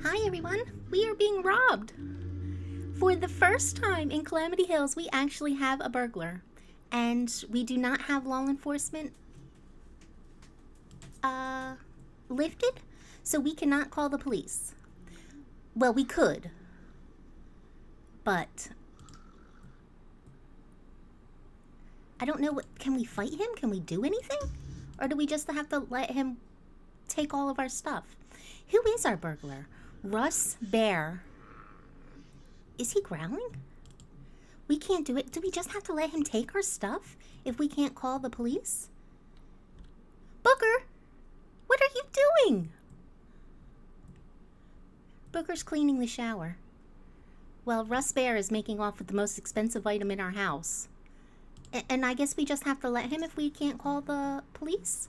Hi everyone, we are being robbed. For the first time in Calamity Hills, we actually have a burglar. And we do not have law enforcement lifted, so we cannot call the police. Well, we could, but I don't know can we fight him? Can we do anything? Or do we just have to let him take all of our stuff? Who is our burglar? Russ Bear. Is he growling? We can't do it. Do we just have to let him take our stuff if we can't call the police? Booker, what are you doing? Booker's cleaning the shower. Well, Russ Bear is making off with the most expensive item in our house. And I guess we just have to let him if we can't call the police?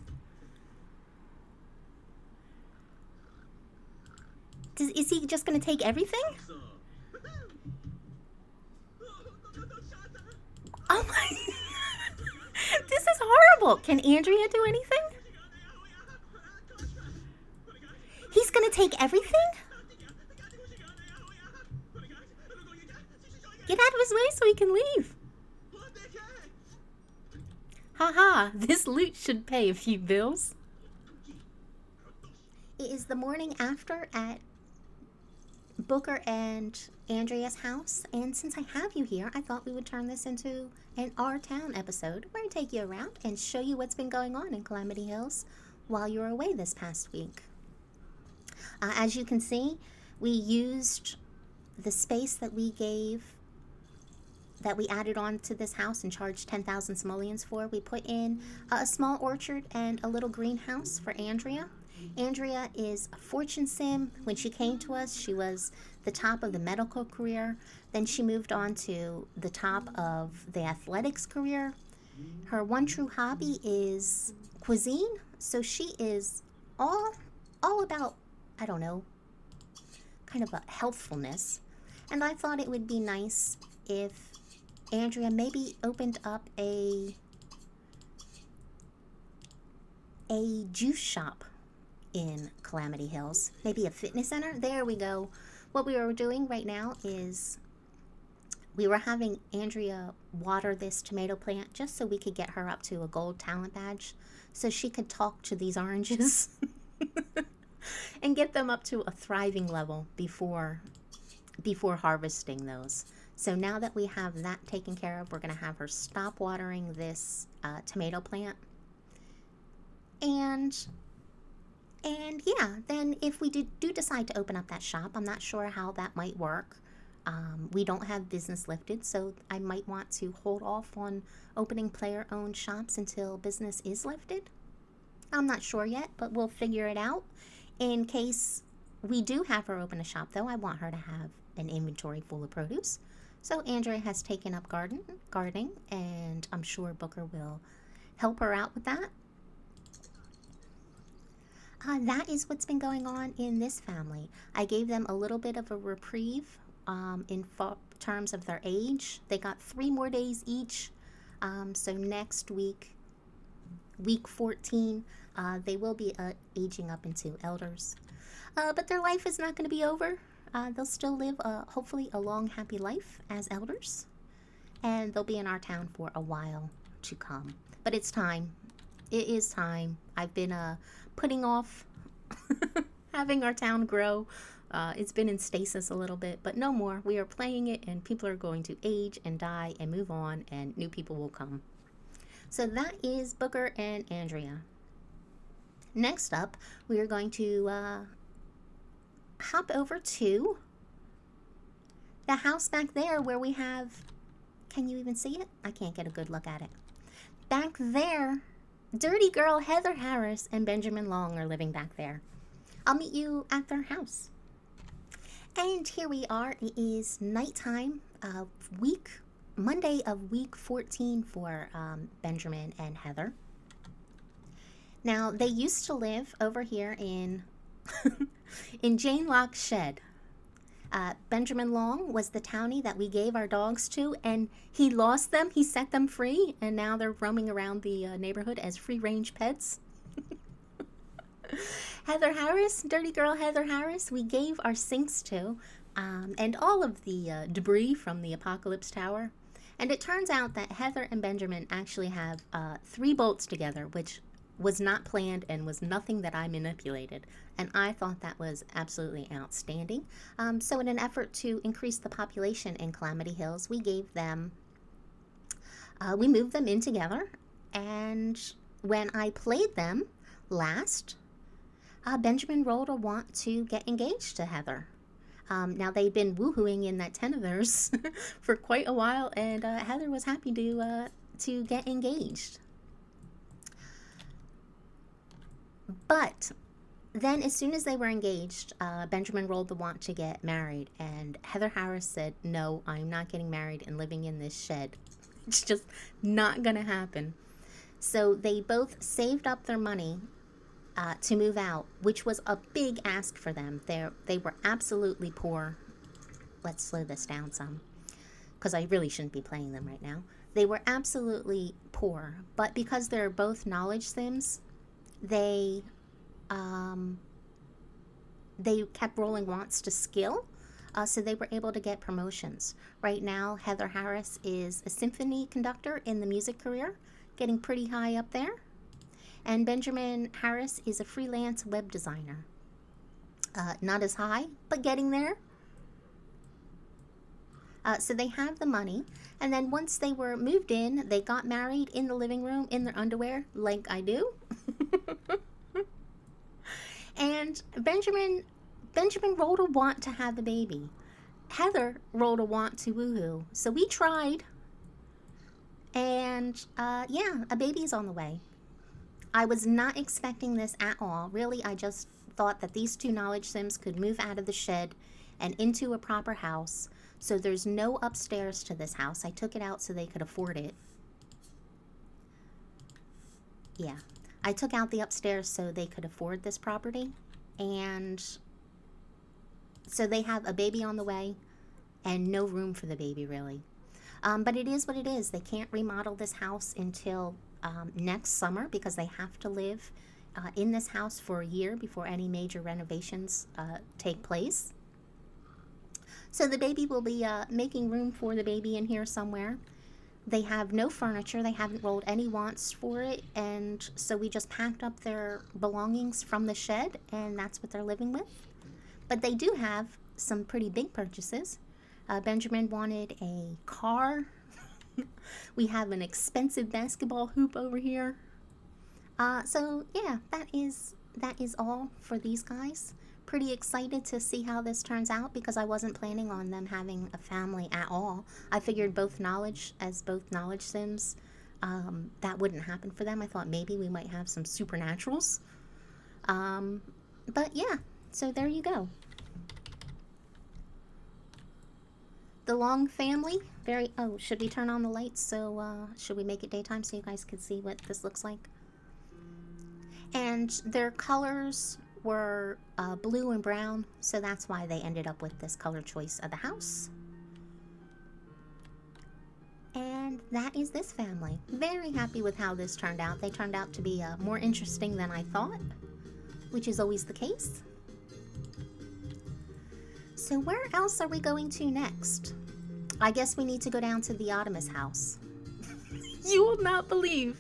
Is he just going to take everything? Oh my... This is horrible. Can Andrea do anything? He's going to take everything? Get out of his way so he can leave. Haha, this loot should pay a few bills. It is the morning after at Booker and Andrea's house, and since I have you here, I thought we would turn this into an Our Town episode where I take you around and show you what's been going on in Calamity Hills while you were away this past week. As you can see, we used the space that we added on to this house and charged 10,000 simoleons for. We put in a small orchard and a little greenhouse for Andrea. Andrea is a fortune sim. When she came to us, she was the top of the medical career. Then she moved on to the top of the athletics career. Her one true hobby is cuisine. So she is all about, I don't know, kind of a healthfulness. And I thought it would be nice if Andrea maybe opened up a juice shop in Calamity Hills. Maybe a fitness center. There we go. What we were doing right now is we were having Andrea water this tomato plant just so we could get her up to a gold talent badge so she could talk to these oranges and get them up to a thriving level before harvesting those. So now that we have that taken care of, we're going to have her stop watering this tomato plant. And yeah, then if we do decide to open up that shop, I'm not sure how that might work. We don't have business lifted, so I might want to hold off on opening player-owned shops until business is lifted. I'm not sure yet, but we'll figure it out. In case we do have her open a shop, though, I want her to have an inventory full of produce. So Andrea has taken up gardening, and I'm sure Booker will help her out with that. That is what's been going on in this family. I gave them a little bit of a reprieve in terms of their age. They got 3 more days each. So next week, week 14, they will be aging up into elders. But their life is not going to be over. They'll still live, hopefully, a long, happy life as elders. And they'll be in our town for a while to come. But it's time. It is time. I've been putting off having our town grow. It's been in stasis a little bit, but no more. We are playing it, and people are going to age and die and move on, and new people will come. So that is Booker and Andrea. Next up, we are going to hop over to the house back there where we have... Can you even see it? I can't get a good look at it. Back there, Dirty Girl Heather Harris and Benjamin Long are living back there. I'll meet you at their house. And here we are. It is nighttime, Monday of week 14 for Benjamin and Heather. Now, they used to live over here in Jane Locke's shed. Benjamin Long was the townie that we gave our dogs to, and he lost them. He set them free, and now they're roaming around the neighborhood as free-range pets. Heather Harris, dirty girl Heather Harris, we gave our sinks to, and all of the debris from the Apocalypse Tower. And it turns out that Heather and Benjamin actually have 3 bolts together, which was not planned and was nothing that I manipulated. And I thought that was absolutely outstanding. So in an effort to increase the population in Calamity Hills, we gave them, we moved them in together. And when I played them last, Benjamin rolled a want to get engaged to Heather. Now, they've been woohooing in that tent of theirs for quite a while, and Heather was happy to get engaged. But then, as soon as they were engaged, Benjamin rolled the want to get married, and Heather Harris said, "No, I'm not getting married and living in this shed. It's just not going to happen." So they both saved up their money to move out, which was a big ask for them. They were absolutely poor. Let's slow this down some, because I really shouldn't be playing them right now. They were absolutely poor, but because they're both knowledge sims, they kept rolling wants to skill, so they were able to get promotions. Right now, Heather Harris is a symphony conductor in the music career, getting pretty high up there. And Benjamin Harris is a freelance web designer. Not as high, but getting there. So they have the money. And then once they were moved in, they got married in the living room in their underwear, like I do. And Benjamin rolled a want to have a baby. Heather rolled a want to woohoo. So we tried. And yeah, a baby's on the way. I was not expecting this at all. Really, I just thought that these 2 knowledge sims could move out of the shed and into a proper house. So there's no upstairs to this house. I took it out so they could afford it. Yeah, I took out the upstairs so they could afford this property. And so they have a baby on the way and no room for the baby, really. But it is what it is. They can't remodel this house until next summer, because they have to live in this house for a year before any major renovations take place. So the baby will be making room for the baby in here somewhere. They have no furniture. They haven't rolled any wants for it. And so we just packed up their belongings from the shed, and that's what they're living with. But they do have some pretty big purchases. Benjamin wanted a car. We have an expensive basketball hoop over here. So yeah, that is all for these guys. Pretty excited to see how this turns out, because I wasn't planning on them having a family at all. I figured both knowledge sims, that wouldn't happen for them. I thought maybe we might have some supernaturals. But yeah, so there you go. The Long family, should we turn on the lights? So should we make it daytime so you guys can see what this looks like? And their colors were blue and brown, so that's why they ended up with this color choice of the house. And that is this family. Very happy with how this turned out. They turned out to be more interesting than I thought, which is always the case. So where else are we going to next? I guess we need to go down to the Ottamas house. You will not believe.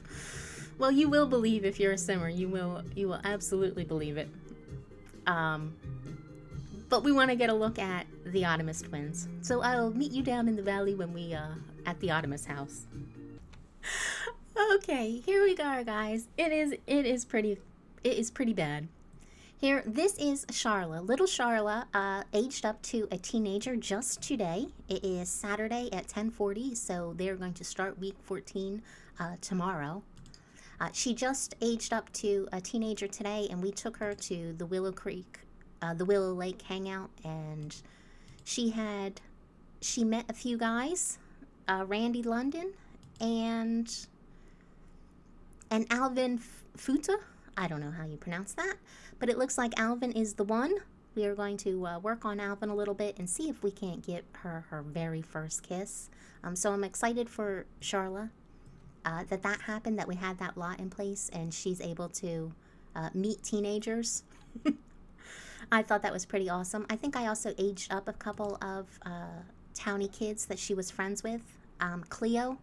Well, you will believe if you're a simmer. You will absolutely believe it. But we want to get a look at the Ottamas twins. So I'll meet you down in the valley when we at the Ottamas house. Okay, here we go, guys. It is pretty bad. Here, this is Charla. Little Charla, aged up to a teenager just today. It is Saturday at 10:40, so they're going to start week 14 tomorrow. She just aged up to a teenager today, and we took her to the Willow Lake hangout, and she met a few guys, Randy London and Alvin Futa. I don't know how you pronounce that, but it looks like Alvin is the one. We are going to work on Alvin a little bit and see if we can't get her very first kiss. So I'm excited for Charla that happened, that we had that lot in place, and she's able to meet teenagers. I thought that was pretty awesome. I think I also aged up a couple of towny kids that she was friends with. Cleo.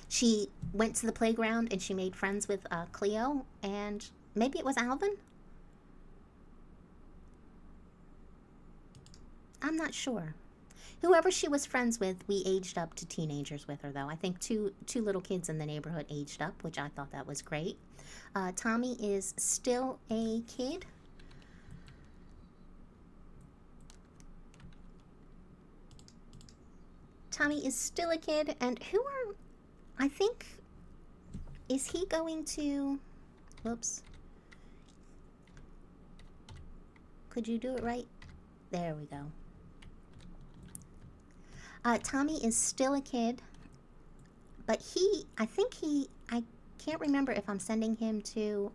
She went to the playground and she made friends with Cleo, and maybe it was Alvin? I'm not sure. Whoever she was friends with, we aged up to teenagers with her, though. I think two little kids in the neighborhood aged up, which I thought that was great. Tommy is still a kid. Tommy is still a kid, and I think, is he going to, whoops. Could you do it right? There we go. Tommy is still a kid, but I can't remember if I'm sending him to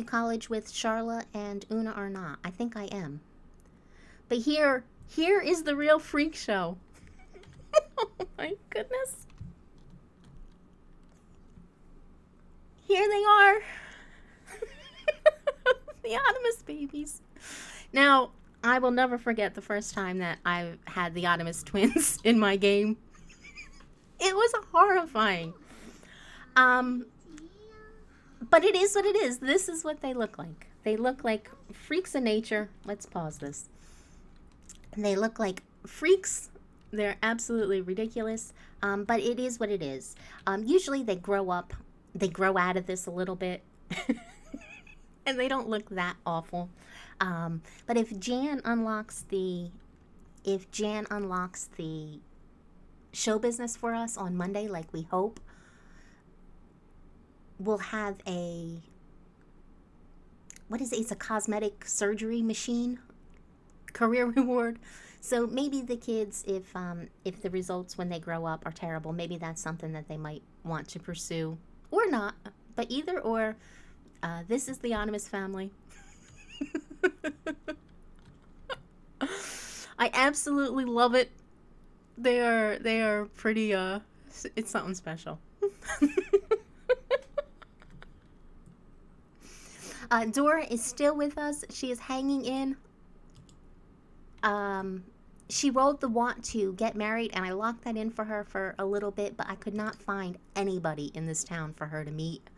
college with Charla and Una or not. I think I am. But here is the real freak show. Oh my goodness. Here they are. The Ottamas babies. Now, I will never forget the first time that I had the Ottamas twins in my game. It was horrifying. But it is what it is. This is what they look like. They look like freaks of nature. Let's pause this. They look like freaks. They're absolutely ridiculous. But it is what it is. Usually they grow up. They grow out of this a little bit. And they don't look that awful. But if Jan unlocks the show business for us on Monday, like we hope, we'll have it's a cosmetic surgery machine career reward. So maybe the kids, if the results when they grow up are terrible, maybe that's something that they might want to pursue or not. But either or, this is the Animus family. I absolutely love it. They are pretty, it's something special. Dora is still with us. She is hanging in. She rolled the want to get married, and I locked that in for her for a little bit, but I could not find anybody in this town for her to meet.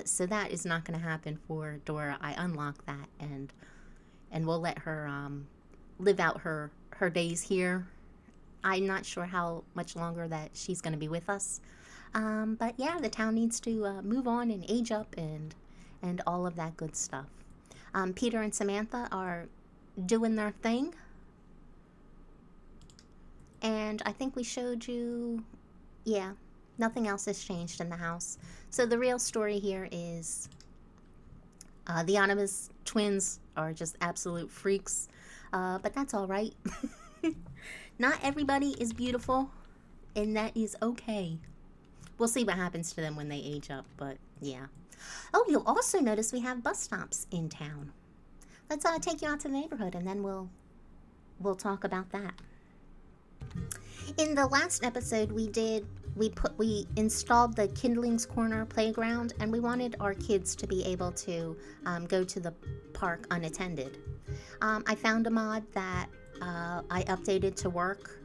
So that is not going to happen for Dora. I unlocked that, and we'll let her live out her days here. I'm not sure how much longer that she's going to be with us. But yeah, the town needs to move on and age up and all of that good stuff. Peter and Samantha are doing their thing. And I think we showed you, yeah, nothing else has changed in the house. So the real story here is the Animus twins are just absolute freaks. But that's all right. Not everybody is beautiful, and that is okay. We'll see what happens to them when they age up, but yeah. Oh, you'll also notice we have bus stops in town. Let's take you out to the neighborhood, and then we'll talk about that. In the last episode, we installed the Kindlings Corner playground, and we wanted our kids to be able to go to the park unattended. I found a mod that I updated to work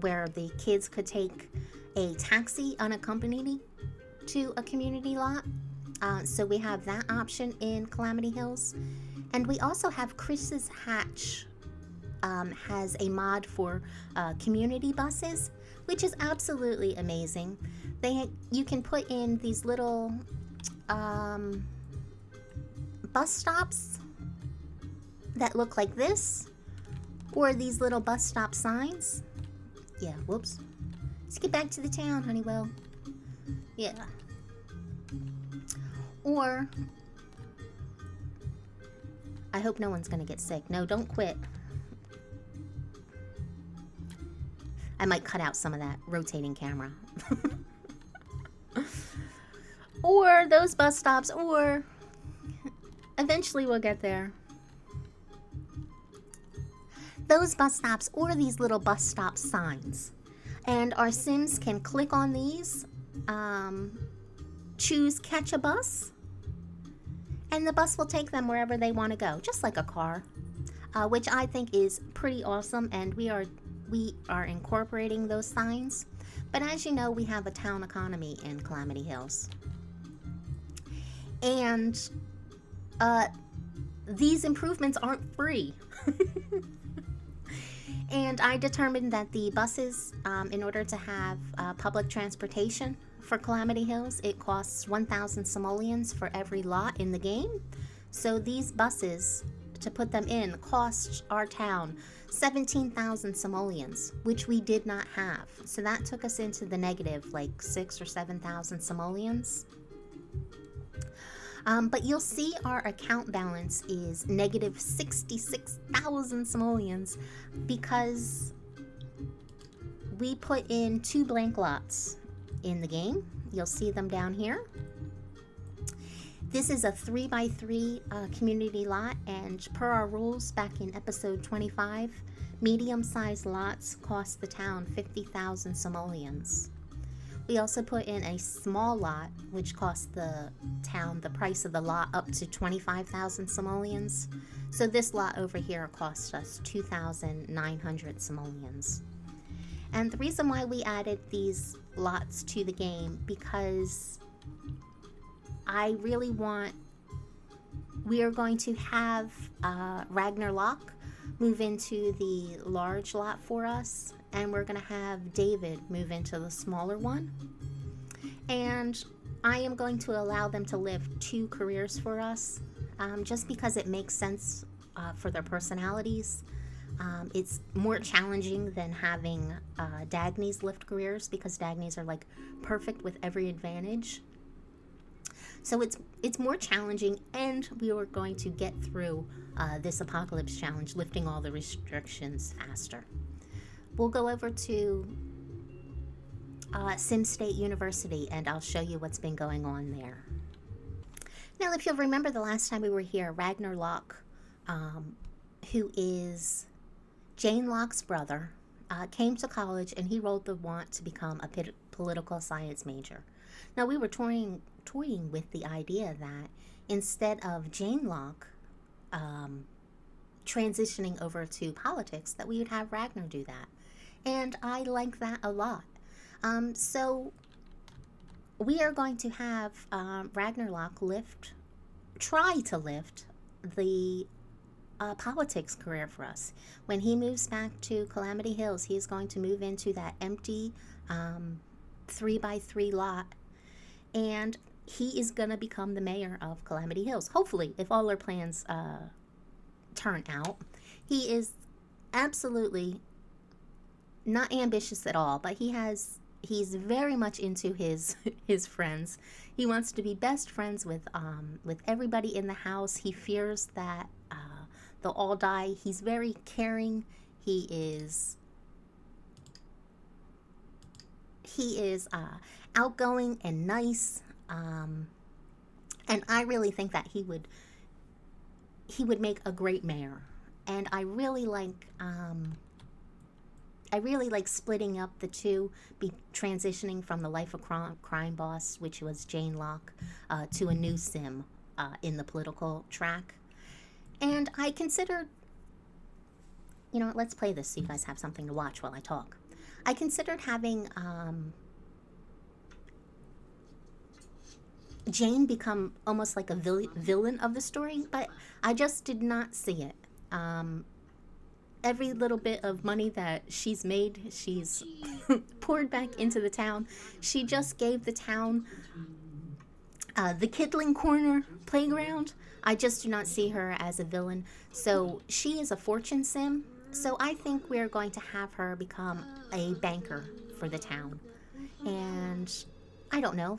where the kids could take a taxi unaccompanied to a community lot. So we have that option in Calamity Hills. And we also have Chris's Hatch has a mod for community buses, which is absolutely amazing. You can put in these little bus stops that look like this, or these little bus stop signs. Yeah, whoops. Let's get back to the town, Honeywell. Yeah. Or, I hope no one's gonna get sick. No, don't quit. I might cut out some of that rotating camera. Or those bus stops, or eventually we'll get there. Those bus stops, or these little bus stop signs. And our Sims can click on these, choose catch a bus, And the bus will take them wherever they want to go, just like a car, which I think is pretty awesome. And we are incorporating those signs. But as you know, we have a town economy in Calamity Hills. And these improvements aren't free. And I determined that the buses, in order to have public transportation for Calamity Hills, it costs 1,000 simoleons for every lot in the game. So these buses, to put them in, cost our town 17,000 simoleons, which we did not have. So that took us into the negative, like 6,000 or 7,000 simoleons. But you'll see our account balance is negative 66,000 simoleons because we put in 2 blank lots in the game. You'll see them down here. This is a 3x3 community lot, and per our rules back in episode 25, medium-sized lots cost the town 50,000 simoleons. We also put in a small lot, which cost the town the price of the lot up to 25,000 simoleons. So this lot over here cost us 2,900 simoleons. And the reason why we added these lots to the game, because I really want, we are going to have Ragnar Locke move into the large lot for us, and we're going to have David move into the smaller one. And I am going to allow them to live 2 careers for us, just because it makes sense for their personalities. It's more challenging than having Dagny's lift careers, because Dagny's are like perfect with every advantage. So it's more challenging, and we are going to get through this apocalypse challenge, lifting all the restrictions faster. We'll go over to Sim State University, and I'll show you what's been going on there. Now, if you'll remember the last time we were here, Ragnar Locke, who is Jane Locke's brother, came to college, and he rolled the want to become a political science major. Now, we were toying with the idea that instead of Jane Locke transitioning over to politics, that we would have Ragnar do that. And I like that a lot. So we are going to have Ragnar Locke try to lift the politics career for us. When he moves back to Calamity Hills, he is going to move into that empty 3x3 lot, and he is going to become the mayor of Calamity Hills. Hopefully, if all our plans turn out. He is absolutely not ambitious at all, but he's very much into his friends. He wants to be best friends with everybody in the house. He fears that they'll all die. He's very caring. He is outgoing and nice, and I really think that he would make a great mayor. And I really like splitting up the two, transitioning from the life of crime boss, which was Jane Locke, to a new sim in the political track. And I considered, let's play this so you guys have something to watch while I talk. I considered having Jane become almost like a villain of the story, but I just did not see it. Every little bit of money that she's made, she's poured back into the town. She just gave the town the Kiddling Corner playground. I just do not see her as a villain. So she is a fortune sim. So I think we're going to have her become a banker for the town. And I don't know.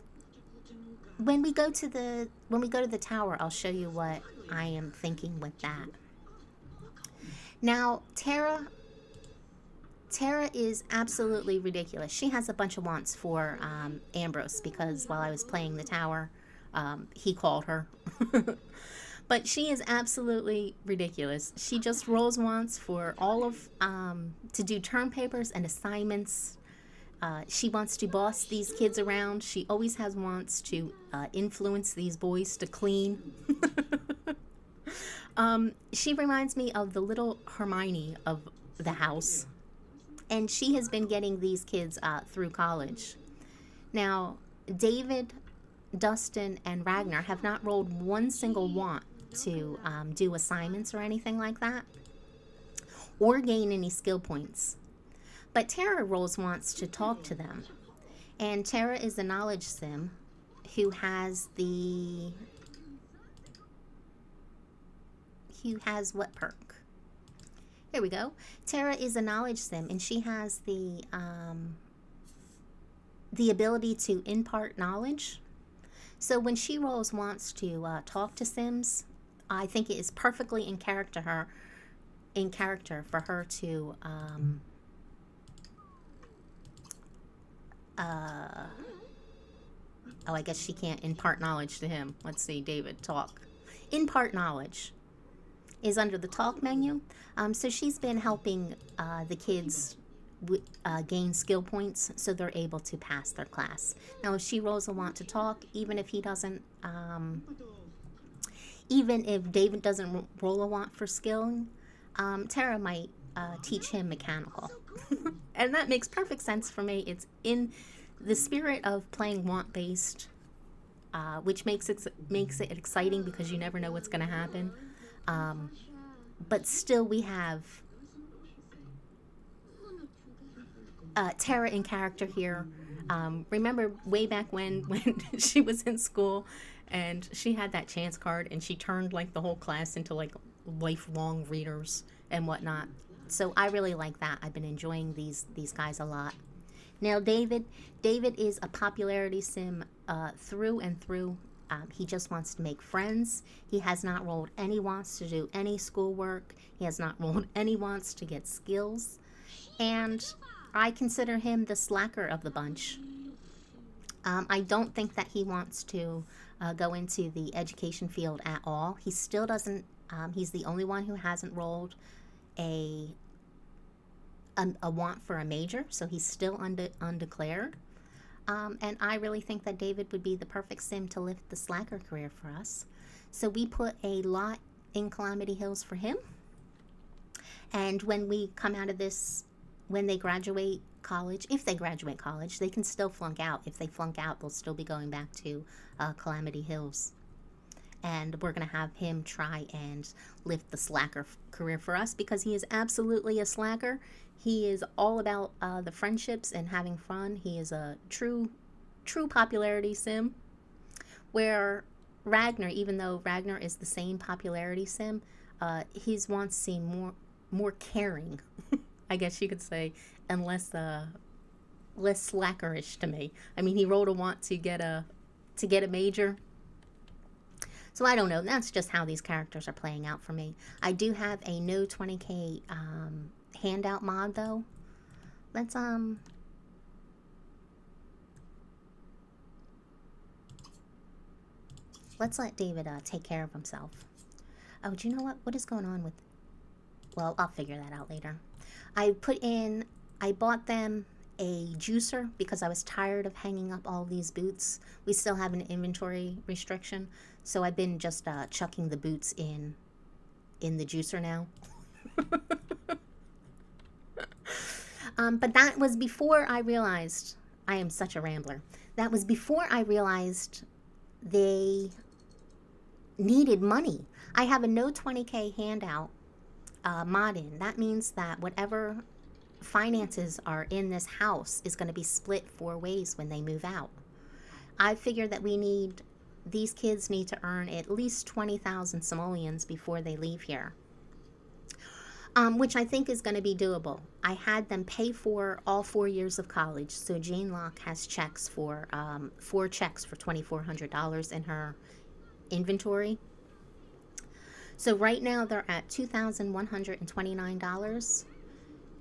When we go to the tower, I'll show you what I am thinking with that. Now, Tara is absolutely ridiculous. She has a bunch of wants for Ambrose, because while I was playing the tower, he called her. But she is absolutely ridiculous. She just rolls wants for all of, to do term papers and assignments. She wants to boss these kids around. She always has wants to influence these boys to clean. She reminds me of the little Hermione of the house. And she has been getting these kids through college. Now, David, Dustin, and Ragnar have not rolled one single want to do assignments or anything like that, or gain any skill points. But Tara rolls wants to talk to them. And Tara is the knowledge sim who has what perk? Here we go. Tara is a knowledge sim, and she has the ability to impart knowledge. So when she rolls wants to talk to sims, I think it is perfectly in character for her to I guess she can't impart knowledge to him. Let's see, David, talk. Impart knowledge is under the talk menu. So she's been helping the kids gain skill points so they're able to pass their class. Now, if she rolls a want to talk, even if he doesn't, even if David doesn't roll a want for skilling, Tara might teach him mechanical. And that makes perfect sense for me. It's in the spirit of playing want-based, which makes it exciting because you never know what's going to happen. But still, we have Tara in character here. Remember way back when she was in school and she had that chance card and she turned like the whole class into like lifelong readers and whatnot. So I really like that. I've been enjoying these guys a lot. Now David is a popularity sim through and through. He just wants to make friends. He has not rolled any wants to do any schoolwork. He has not rolled any wants to get skills. And I consider him the slacker of the bunch. I don't think that he wants to go into the education field at all. He still doesn't. He's the only one who hasn't rolled a want for a major, so he's still undeclared. And I really think that David would be the perfect sim to lift the slacker career for us. So we put a lot in Calamity Hills for him. And when we come out of this, when they graduate college, if they graduate college, they can still flunk out. If they flunk out, they'll still be going back to Calamity Hills. And we're going to have him try and lift the slacker career for us because he is absolutely a slacker. He is all about the friendships and having fun. He is a true popularity sim. Where Ragnar, even though Ragnar is the same popularity sim, his wants seem more caring, I guess you could say, and less slackerish to me. I mean, he rolled a want to get a major. So I don't know. That's just how these characters are playing out for me. I do have a no 20k handout mod though. Let's let David take care of himself. Oh, do you know what? What is going on with? Well, I'll figure that out later. I bought them a juicer because I was tired of hanging up all these boots. We still have an inventory restriction, so I've been just chucking the boots in the juicer now. But that was before I realized, I am such a rambler. That was before I realized they needed money. I have a no 20k handout mod in. That means that whatever finances are in this house is going to be split 4 ways when they move out. I figure that these kids need to earn at least 20,000 simoleons before they leave here. Which I think is going to be doable. I had them pay for all 4 years of college, so Jane Locke has checks for 4 checks for $2,400 in her inventory. So right now they're at $2,129,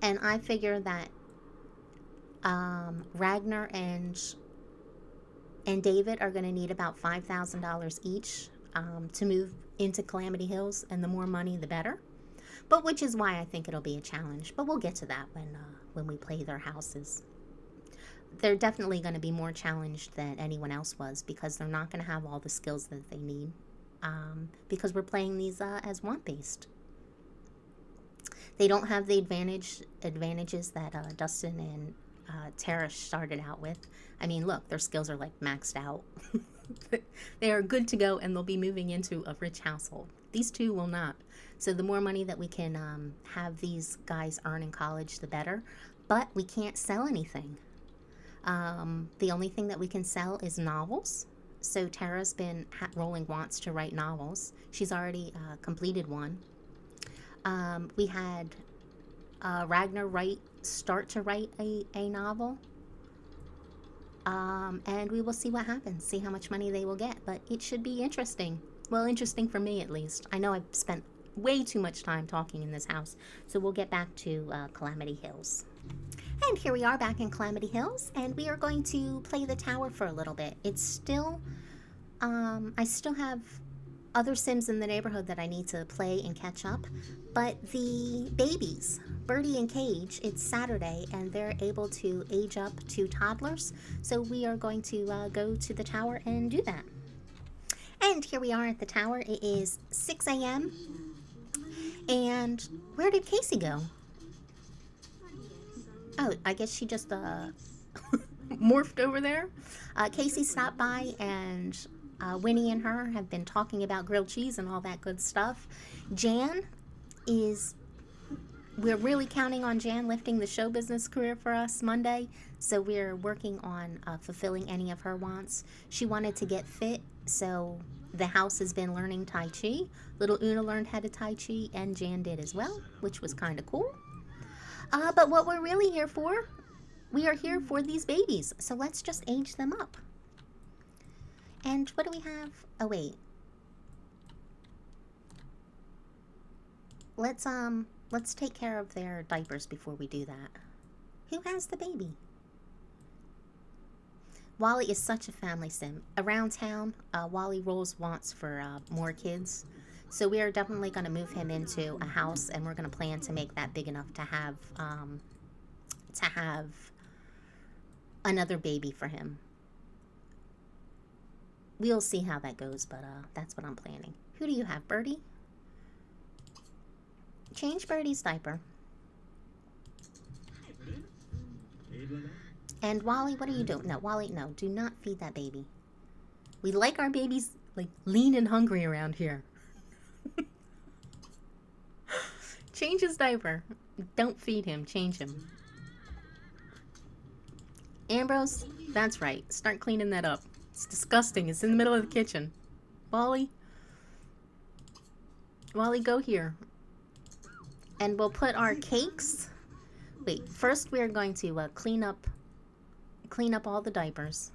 and I figure that Ragnar and David are going to need about $5,000 each to move into Calamity Hills, and the more money, the better. But which is why I think it'll be a challenge. But we'll get to that when we play their houses. they're definitely going to be more challenged than anyone else was because they're not going to have all the skills that they need because we're playing these as want-based. They don't have the advantages that Dustin and Tara started out with. I mean, look, their skills are like maxed out. They are good to go, and they'll be moving into a rich household. These two will not. So the more money that we can have these guys earn in college, the better. But we can't sell anything. The only thing that we can sell is novels. So Tara's been rolling wants to write novels. She's already completed one. We had Ragnar start to write a novel. And we will see what happens, see how much money they will get. But it should be interesting. Well, interesting for me at least. I know I've spent way too much time talking in this house. So we'll get back to Calamity Hills. And here we are back in Calamity Hills. And we are going to play the tower for a little bit. It's still, I still have other Sims in the neighborhood that I need to play and catch up. But the babies, Birdie and Cage, it's Saturday and they're able to age up to toddlers. So we are going to go to the tower and do that. And here we are at the tower. It is 6 a.m. And where did Casey go? Oh, I guess she just morphed over there. Casey stopped by and Winnie and her have been talking about grilled cheese and all that good stuff. We're really counting on Jan lifting the show business career for us Monday. So we're working on fulfilling any of her wants. She wanted to get fit, so the house has been learning Tai Chi. Little Una learned how to Tai Chi, and Jan did as well, which was kind of cool. But what we're really here for, we are here for these babies. So let's just age them up. And what do we have? Oh, wait. Let's take care of their diapers before we do that. Who has the baby? Wally is such a family sim. Around town, Wally rolls wants for more kids. So we are definitely going to move him into a house, and we're going to plan to make that big enough to have another baby for him. We'll see how that goes, but that's what I'm planning. Who do you have, Birdie? Change Birdie's diaper. And Wally, what are you doing? No, Wally, no, do not feed that baby. We like our babies like lean and hungry around here. Change his diaper. Don't feed him, change him. Ambrose, that's right. Start cleaning that up. It's disgusting. It's in the middle of the kitchen. Wally, go here. And we'll put our cakes. Wait, first we are going to clean up all the diapers.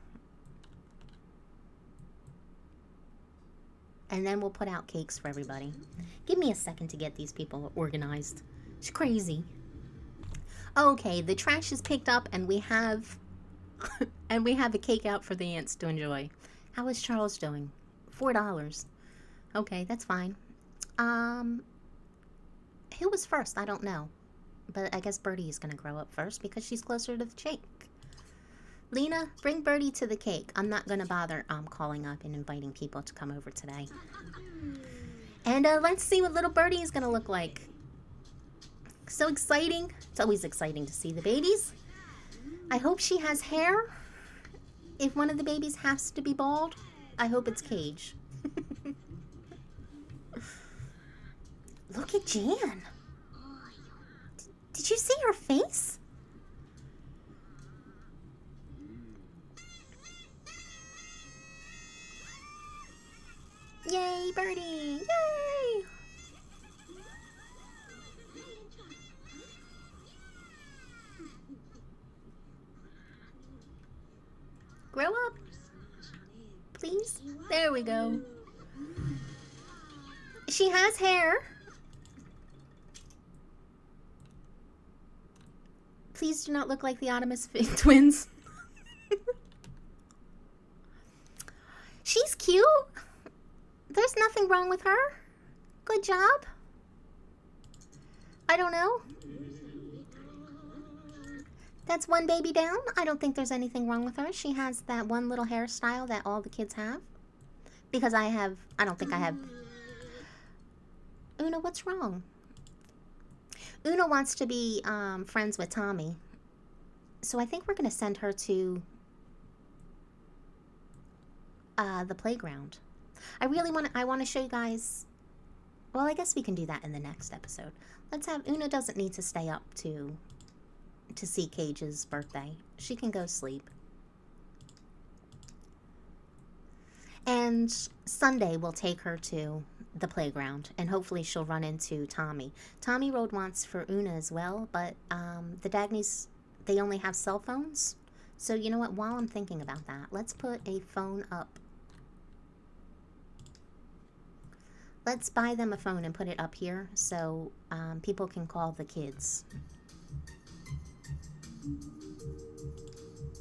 And then we'll put out cakes for everybody. Give me a second to get these people organized. It's crazy. Okay, the trash is picked up and we have a cake out for the ants to enjoy. How is Charles doing? $4. Okay, that's fine. Who was first? I don't know. But I guess Birdie is going to grow up first because she's closer to the cake. Lena, bring Birdie to the cake. I'm not going to bother calling up and inviting people to come over today. And let's see what little Birdie is going to look like. So exciting. It's always exciting to see the babies. I hope she has hair. If one of the babies has to be bald, I hope it's Cage. Look at Jan. Did you see her face? Yay, Birdie! Yay! Grow up, please. There we go. She has hair. Please do not look like the Ottamas twins. She's cute. There's nothing wrong with her. Good job. I don't know. That's one baby down. I don't think there's anything wrong with her. She has that one little hairstyle that all the kids have. Because I don't think I have. Una, what's wrong? Una wants to be friends with Tommy. So I think we're going to send her to the playground. I want to show you guys. Well, I guess we can do that in the next episode. Una doesn't need to stay up to see Cage's birthday. She can go sleep. And Sunday we'll take her to the playground, and hopefully she'll run into Tommy. Tommy rode once for Una as well, but the Dagneys, they only have cell phones. So you know what, while I'm thinking about that, let's put a phone up. Let's buy them a phone and put it up here so people can call the kids.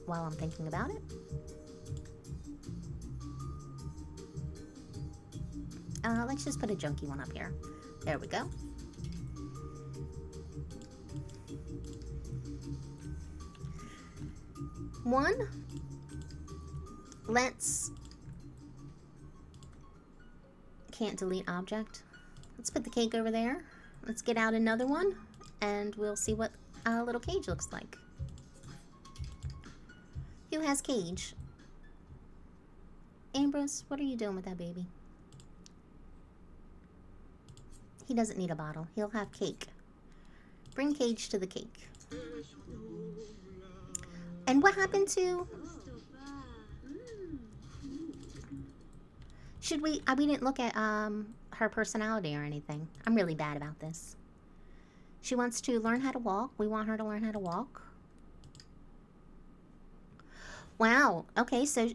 While I'm thinking about it. Let's just put a junky one up here. There we go. Can't delete object. Let's put the cake over there. Let's get out another one, and we'll see what a little Cage looks like. Who has Cage? Ambrose, what are you doing with that baby? He doesn't need a bottle. He'll have cake. Bring Cage to the cake. And what happened to... Should we... we didn't look at her personality or anything. I'm really bad about this. She wants to learn how to walk. We want her to learn how to walk. Wow. Okay, so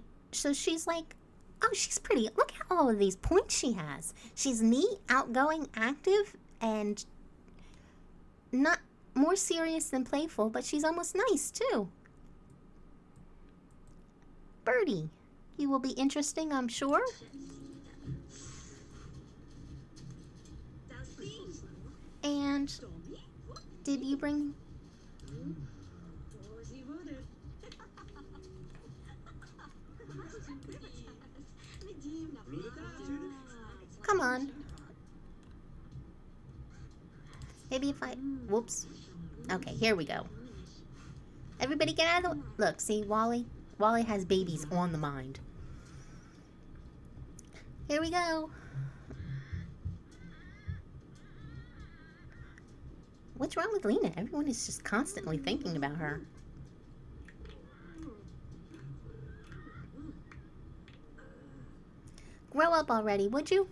she's like... Oh, she's pretty. Look at all of these points she has. She's neat, outgoing, active, and not more serious than playful, but she's almost nice, too. Birdie, you will be interesting, I'm sure. And did you bring... Come on. Maybe if I... Whoops. Okay, here we go. Everybody get out of the... Look, see, Wally? Wally has babies on the mind. Here we go. What's wrong with Lena? Everyone is just constantly thinking about her. Grow up already, would you?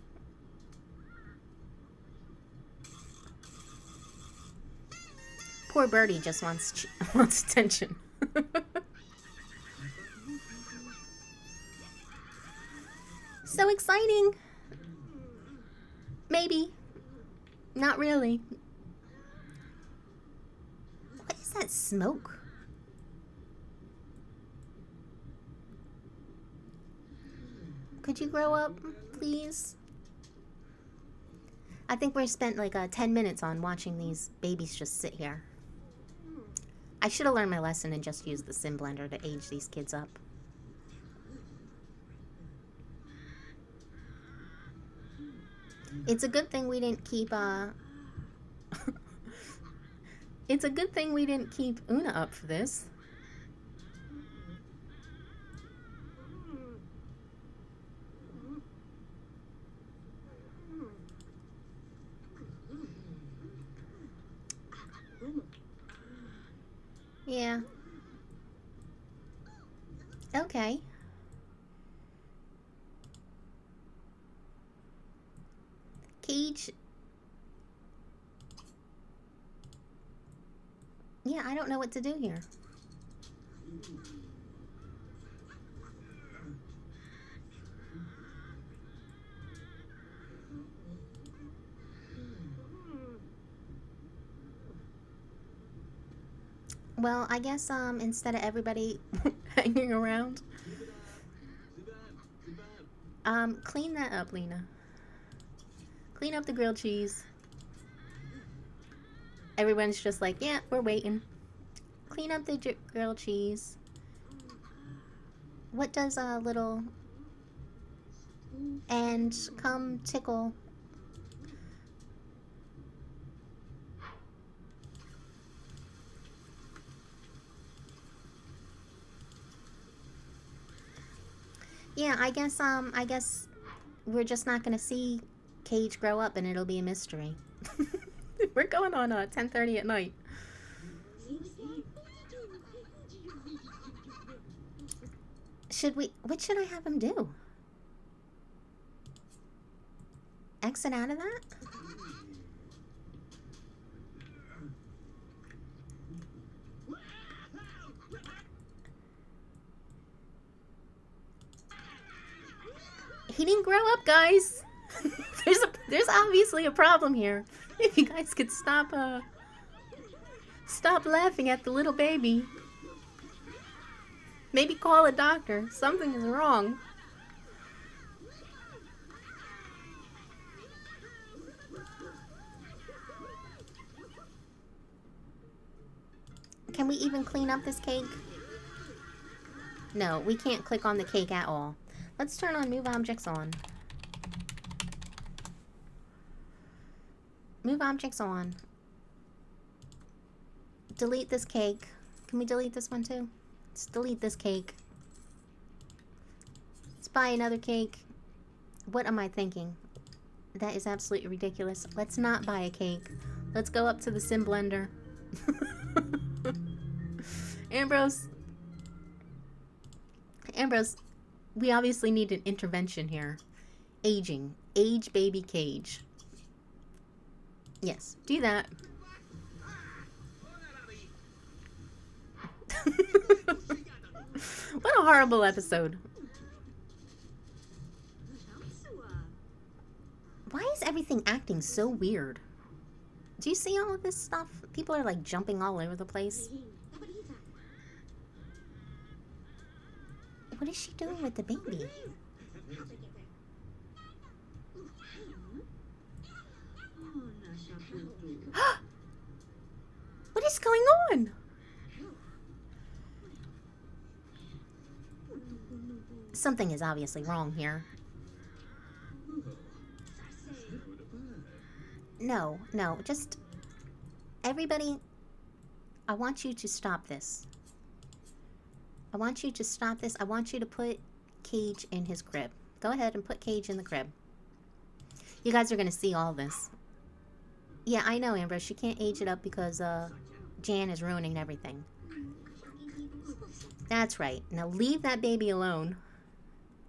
Poor Birdie just wants attention. So exciting. Maybe. Not really. What is that smoke? Could you grow up, please? I think we spent like 10 minutes on watching these babies just sit here. I should have learned my lesson and just used the sim blender to age these kids up. It's a good thing we didn't keep, It's a good thing we didn't keep Una up for this. Yeah. Okay. Cage. Yeah, I don't know what to do here. Well, I guess instead of everybody hanging around, clean that up, Lena. Clean up the grilled cheese. Everyone's just like, yeah, we're waiting. Clean up the grilled cheese. What does a little... And come tickle. Yeah, I guess we're just not gonna see Cage grow up and it'll be a mystery. We're going on 10:30 at night. What should I have him do? Exit out of that? He didn't grow up, guys. There's obviously a problem here. If you guys could stop laughing at the little baby. Maybe call a doctor. Something is wrong. Can we even clean up this cake? No, we can't click on the cake at all. Let's turn on Move Objects on. Move Objects on. Delete this cake. Can we delete this one too? Let's delete this cake. Let's buy another cake. What am I thinking? That is absolutely ridiculous. Let's not buy a cake. Let's go up to the sim blender. Ambrose, we obviously need an intervention here. Aging. Age baby Cage. Yes, do that. What a horrible episode. Why is everything acting so weird? Do you see all of this stuff? People are like jumping all over the place. What is she doing with the baby? What is going on? Something is obviously wrong here. No, just... Everybody, I want you to stop this. I want you to stop this. I want you to put Cage in his crib. Go ahead and put Cage in the crib. You guys are going to see all this. Yeah, I know, Ambrose. She can't age it up because Jan is ruining everything. That's right. Now leave that baby alone.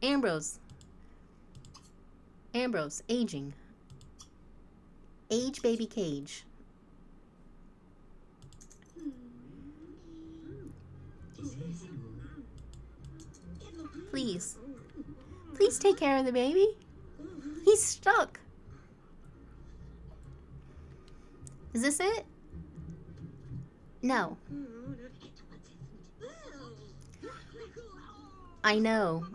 Ambrose, aging. Age baby Cage. Please. Please take care of the baby. He's stuck. Is this it? No. I know.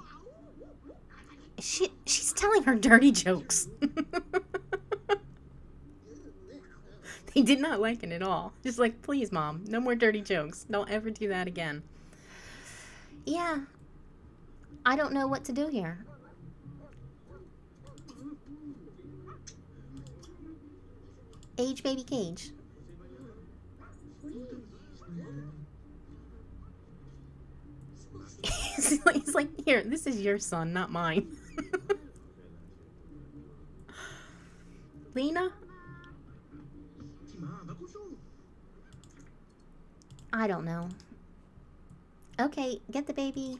She's telling her dirty jokes. They did not like it at all. Just like, please, Mom, no more dirty jokes. Don't ever do that again. Yeah. I don't know what to do here. Age baby Cage. He's like, here, this is your son, not mine. Lena? I don't know. Okay, get the baby.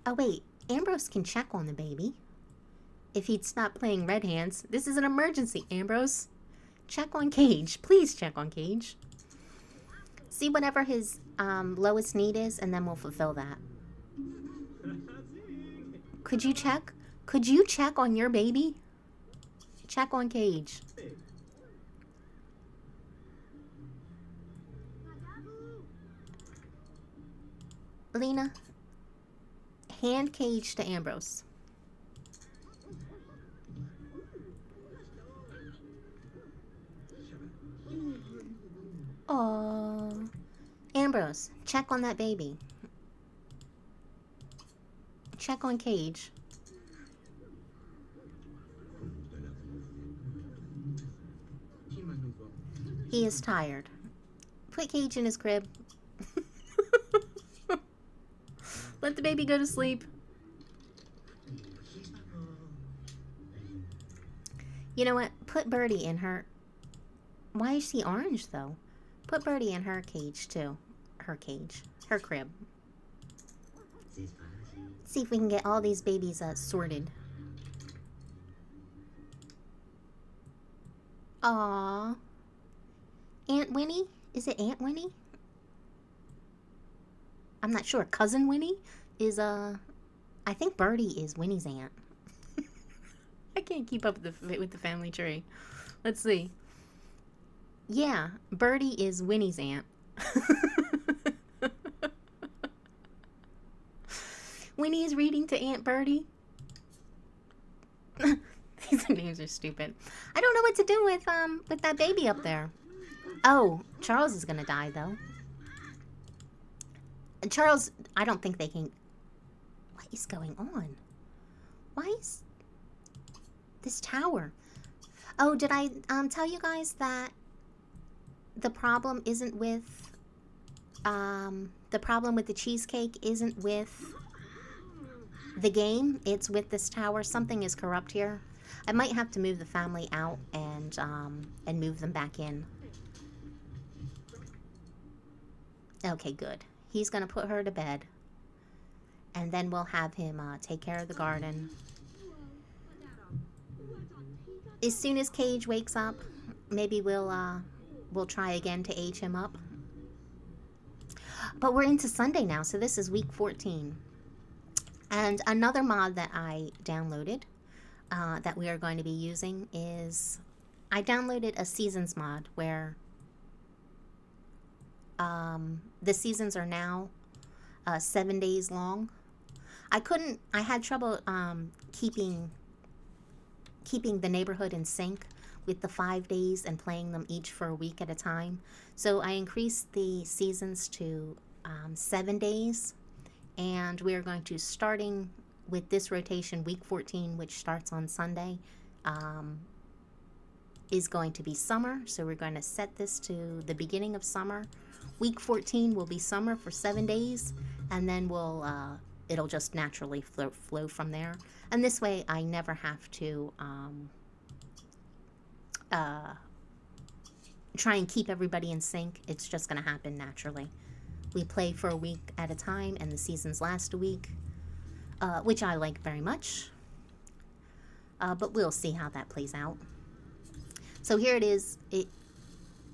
Oh, wait. Ambrose can check on the baby. If he'd stop playing Red Hands. This is an emergency, Ambrose. Check on Cage. Please check on Cage. See whatever his lowest need is, and then we'll fulfill that. Could you check? Could you check on your baby? Check on Cage. Lena, hand Cage to Ambrose. Aww. Ambrose, check on that baby. Check on Cage. He is tired. Put Cage in his crib. Let the baby go to sleep. You know what? Put Birdie in her... Why is she orange, though? Put Birdie in her cage, too. Her cage. Her crib. See if we can get all these babies sorted. Aww. Aunt Winnie? Is it Aunt Winnie? I'm not sure. Cousin Winnie is, I think Birdie is Winnie's aunt. I can't keep up with the family tree. Let's see. Yeah, Birdie is Winnie's aunt. Winnie is reading to Aunt Birdie. These names are stupid. I don't know what to do with that baby up there. Oh, Charles is gonna die though. Charles, I don't think they can... What is going on? Why is this tower? Oh, did I tell you guys that the problem isn't with... the problem with the cheesecake isn't with the game. It's with this tower. Something is corrupt here. I might have to move the family out and move them back in. Okay, good. He's going to put her to bed. And then we'll have him take care of the garden. As soon as Cage wakes up, maybe we'll try again to age him up. But we're into Sunday now, so this is week 14. And another mod that I downloaded that we are going to be using is... I downloaded a seasons mod where... the seasons are now 7 days long. I had trouble keeping the neighborhood in sync with the 5 days and playing them each for a week at a time. So I increased the seasons to 7 days, and we're going to, starting with this rotation, week 14, which starts on Sunday, is going to be summer. So we're going to set this to the beginning of summer. Week 14 will be summer for 7 days, and then it'll just naturally flow from there. And this way, I never have to try and keep everybody in sync. It's just going to happen naturally. We play for a week at a time, and the seasons last a week, which I like very much. But we'll see how that plays out. So here it is.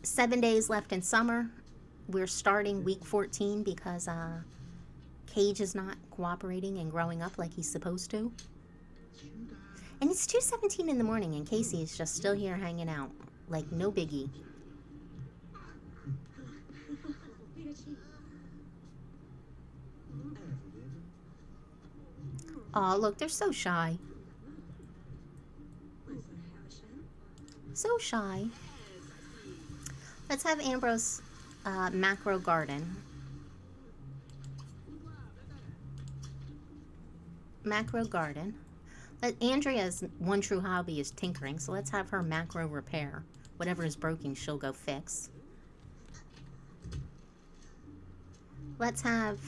7 days left in summer. We're starting week 14 because Cage is not cooperating and growing up like he's supposed to. And it's 2:17 in the morning and Casey is just still here hanging out. Like, no biggie. Aw, look, they're so shy. So shy. Let's have Ambrose macro garden. Macro garden. Andrea's one true hobby is tinkering, so let's have her macro repair. Whatever is broken, she'll go fix. Let's have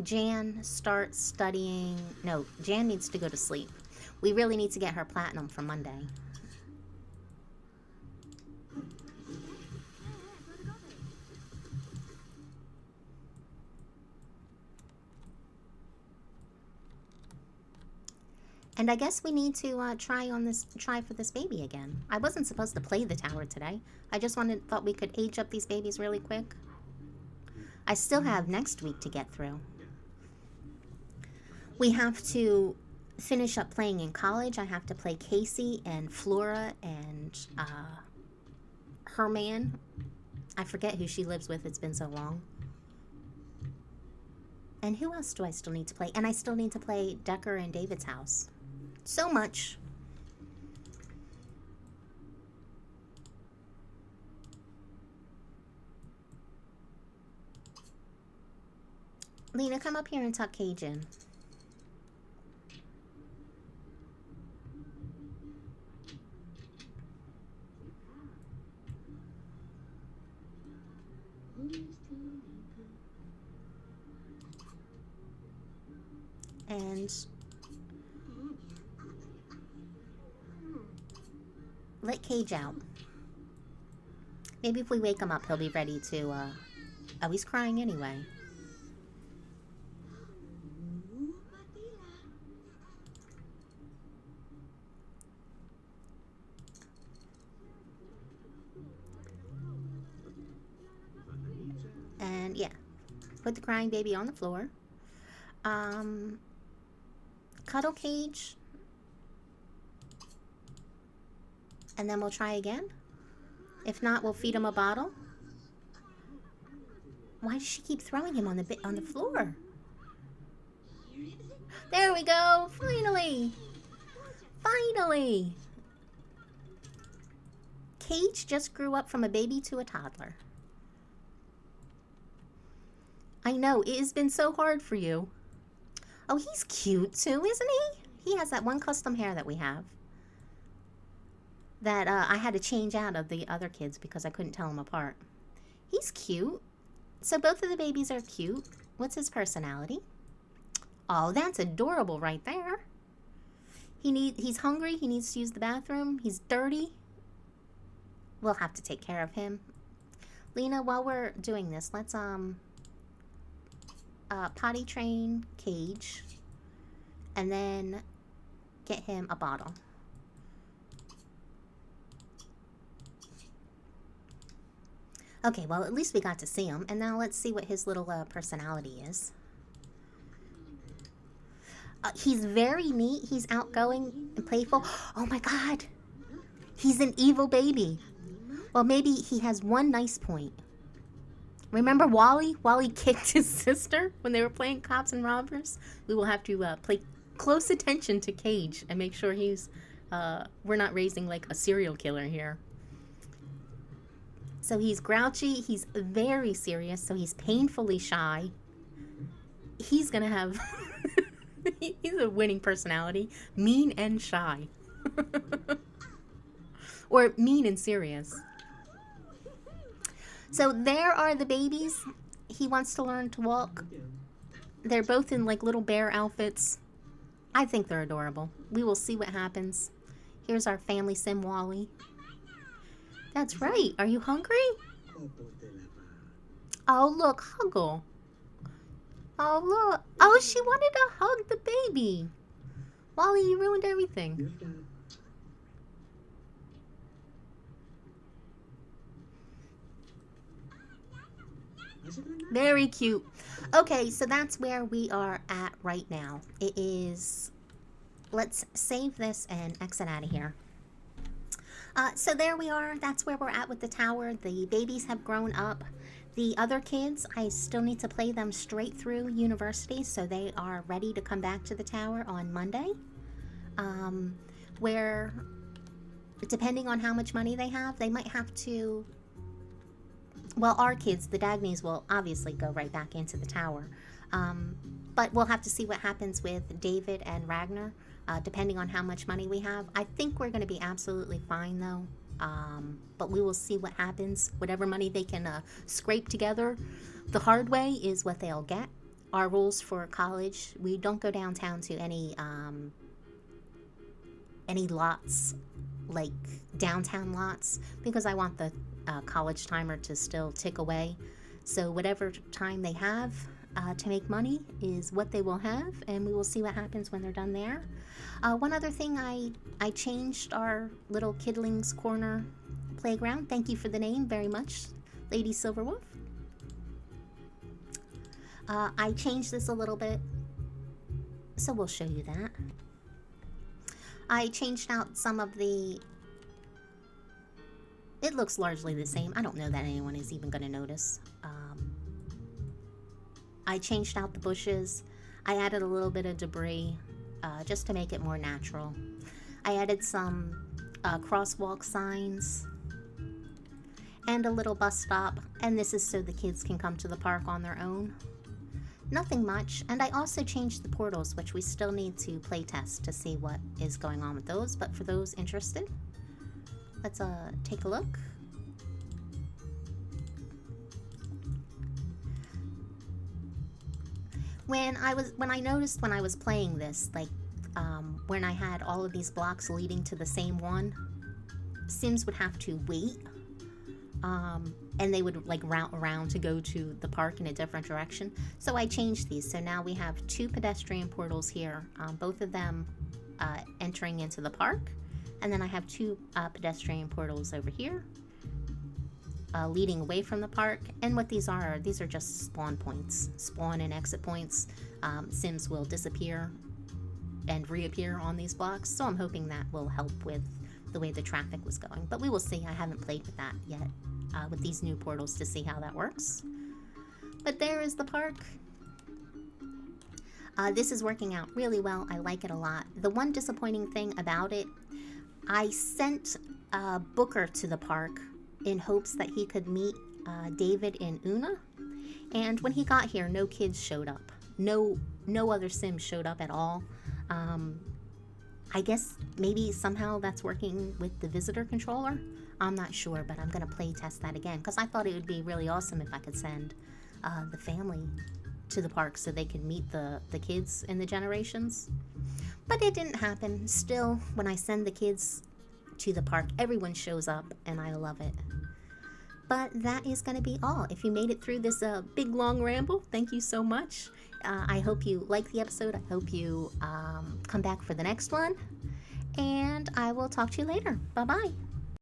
Jan start studying. No, Jan needs to go to sleep. We really need to get her platinum for Monday. And I guess we need to try for this baby again. I wasn't supposed to play the tower today. I just thought we could age up these babies really quick. I still have next week to get through. We have to finish up playing in college. I have to play Casey and Flora and her man. I forget who she lives with. It's been so long. And who else do I still need to play? And I still need to play Decker and David's house. So much. Lena, come up here and tuck Cage in. And let Cage out. Maybe if we wake him up, he'll be ready to, oh, he's crying anyway. And, yeah. Put the crying baby on the floor. Cuddle Cage. And then we'll try again. If not, we'll feed him a bottle. Why does she keep throwing him on the floor? There we go! Finally! Finally! Cage just grew up from a baby to a toddler. I know, it has been so hard for you. Oh, he's cute too, isn't he? He has that one custom hair that we have. That I had to change out of the other kids because I couldn't tell them apart. He's cute. So both of the babies are cute. What's his personality? Oh, that's adorable right there. He's hungry. He needs to use the bathroom. He's dirty. We'll have to take care of him. Lena, while we're doing this, let's potty train Cage and then get him a bottle. Okay, well, at least we got to see him. And now let's see what his little personality is. He's very neat. He's outgoing and playful. Oh, my God. He's an evil baby. Well, maybe he has one nice point. Remember Wally? Wally kicked his sister when they were playing cops and robbers? We will have to pay close attention to Cage and make sure he's... we're not raising, like, a serial killer here. So he's grouchy, he's very serious, so he's painfully shy. He's gonna have... he's a winning personality. Mean and shy. Or mean and serious. So there are the babies. He wants to learn to walk. They're both in like little bear outfits. I think they're adorable. We will see what happens. Here's our family sim Wally. That's right. Are you hungry? Oh, look. Huggle. Oh, look. Oh, she wanted to hug the baby. Wally, you ruined everything. Very cute. Okay, so that's where we are at right now. It is... Let's save this and exit out of here. So there we are. That's where we're at with the tower. The babies have grown up. The other kids, I still need to play them straight through university, so they are ready to come back to the tower on Monday. Where, depending on how much money they have, they might have to... Well, our kids, the Dagneys, will obviously go right back into the tower. But we'll have to see what happens with David and Ragnar, depending on how much money we have. I think we're going to be absolutely fine, though. But we will see what happens. Whatever money they can scrape together the hard way is what they'll get. Our rules for college, we don't go downtown to any lots, like downtown lots, because I want the college timer to still tick away. So whatever time they have to make money is what they will have, and we will see what happens when they're done there. One other thing, I changed our little Kidling's Corner playground. Thank you for the name very much, Lady Silverwolf. I changed this a little bit, so we'll show you that. I changed out some of the... It looks largely the same. I don't know that anyone is even going to notice. I changed out the bushes. I added a little bit of debris just to make it more natural. I added some crosswalk signs and a little bus stop. And this is so the kids can come to the park on their own. Nothing much. And I also changed the portals, which we still need to play test to see what is going on with those. But for those interested, let's take a look. When I noticed when I was playing this, like when I had all of these blocks leading to the same one, Sims would have to wait, and they would like route around to go to the park in a different direction. So I changed these. So now we have 2 pedestrian portals here, both of them entering into the park, and then I have 2 pedestrian portals over here, leading away from the park. And what these are just spawn points, spawn and exit points. Sims will disappear and reappear on these blocks, so I'm hoping that will help with the way the traffic was going. But we will see. I haven't played with that yet, with these new portals, to see how that works. But there is the park. This is working out really well. I like it a lot. The one disappointing thing about it, I sent Booker to the park in hopes that he could meet David and Una, and when he got here, no kids showed up. No other Sims showed up at all. I guess maybe somehow that's working with the visitor controller. I'm not sure, but I'm gonna play test that again, because I thought it would be really awesome if I could send the family to the park so they could meet the kids in the generations. But it didn't happen. Still, when I send the kids to the park, everyone shows up, and I love it. But that is going to be all. If you made it through this big long ramble, thank you so much. I hope you like the episode. I hope you come back for the next one. And I will talk to you later. Bye-bye.